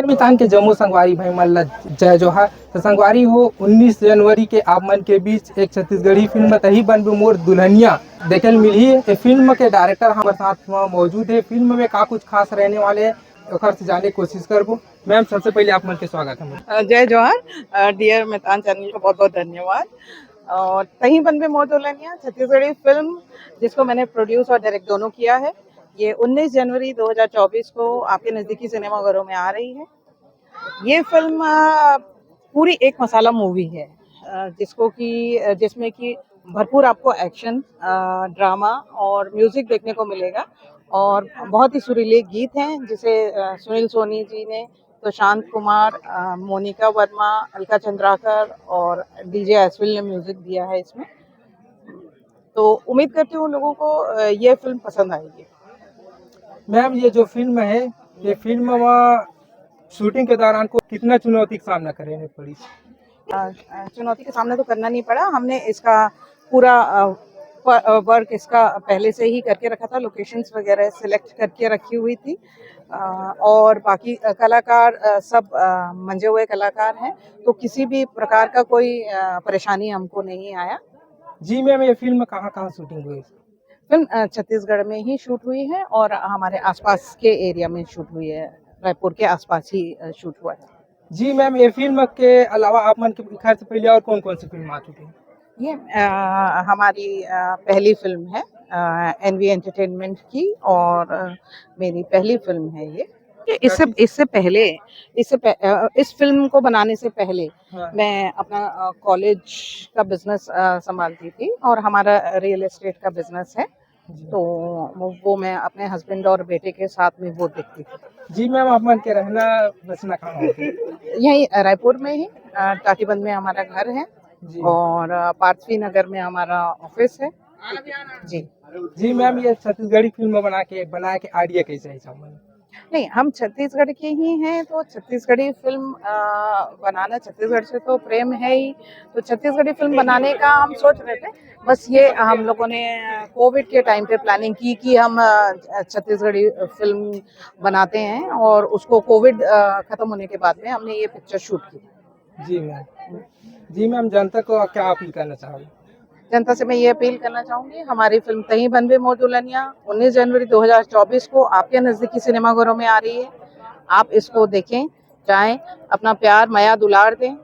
मितान के जम्मू संगवारी भाई मल्ला जय जोहार। तो संगवारी हो 19 जनवरी के आप मन के बीच एक छत्तीसगढ़ी फिल्म तही बन बे मोर दुल्हनिया देखल मिली है। ये फिल्म के डायरेक्टर हमारे साथ मौजूद है। फिल्म में का कुछ खास रहने वाले है ओकर से जाने की कोशिश करबो। मैम सबसे पहले आप मन के स्वागत है। जय जवाहर। डियर मितान चैनल को बहुत बहुत धन्यवाद। और तहीं बन बे मोर दुल्हनिया छत्तीसगढ़ी फिल्म जिसको मैंने प्रोड्यूस और डायरेक्ट दोनों किया है, ये 19 जनवरी 2024 को आपके नज़दीकी सिनेमाघरों में आ रही है। ये फिल्म पूरी एक मसाला मूवी है, जिसमें कि भरपूर आपको एक्शन, ड्रामा और म्यूजिक देखने को मिलेगा। और बहुत ही सुरीले गीत हैं जिसे सुनील सोनी जी ने, प्रशांत कुमार, मोनिका वर्मा, अलका चंद्राकर और डीजे एसविल ने म्यूजिक दिया है इसमें। तो उम्मीद करती हूँ लोगों को ये फिल्म पसंद आएगी। मैम ये जो फिल्म है, ये फिल्म शूटिंग के दौरान को कितना चुनौती का सामना करने पड़ी? चुनौती का सामना तो करना नहीं पड़ा। हमने इसका पूरा वर्क इसका पहले से ही करके रखा था, लोकेशंस वगैरह सिलेक्ट करके रखी हुई थी। और बाकी कलाकार सब मंजे हुए कलाकार हैं, तो किसी भी प्रकार का कोई परेशानी हमको नहीं आया। जी मैम, ये फिल्म कहाँ कहाँ शूटिंग हुई? फिल्म छत्तीसगढ़ में ही शूट हुई है और हमारे आसपास के एरिया में शूट हुई है, रायपुर के आसपास ही शूट हुआ है। जी मैम, ये फिल्म के अलावा आप मन के खैर से पहले और कौन कौन सी फिल्म आ चुकी है? ये हमारी पहली फिल्म है एनवी एंटरटेनमेंट की, और मेरी पहली फिल्म है ये। इससे पहले इस फिल्म को बनाने से पहले मैं अपना कॉलेज का बिजनेस संभालती थी और हमारा रियल एस्टेट का बिजनेस है। तो वो मैं अपने हस्बैंड और बेटे के साथ में वो देखती थी। जी मैम, आप मन के रहना बसना कहाँ होती? यही रायपुर में ही टाटीबंध में हमारा घर है और पार्थवी नगर में हमारा ऑफिस है। जी जी मैम, ये छत्तीसगढ़ी फिल्म बना के आइडिया कैसे है सामने? नहीं, हम छत्तीसगढ़ के ही हैं, तो छत्तीसगढ़ी फिल्म बनाना, छत्तीसगढ़ से तो प्रेम है ही, तो छत्तीसगढ़ी फिल्म बनाने का हम सोच रहे थे। बस ये हम लोगों ने कोविड के टाइम पे प्लानिंग की कि हम छत्तीसगढ़ी फिल्म बनाते हैं, और उसको कोविड खत्म होने के बाद में हमने ये पिक्चर शूट की। जी मैम, जनता को क्या अपील करना चाहोगे? जनता से मैं ये अपील करना चाहूंगी, हमारी फिल्म तहीं बन बे मोर दुल्हनिया 19 जनवरी 2024 को आपके नजदीकी सिनेमाघरों में आ रही है। आप इसको देखें, चाहें, अपना प्यार माया दुलार दें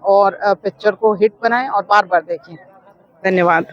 और पिक्चर को हिट बनाएं और बार बार देखें। धन्यवाद।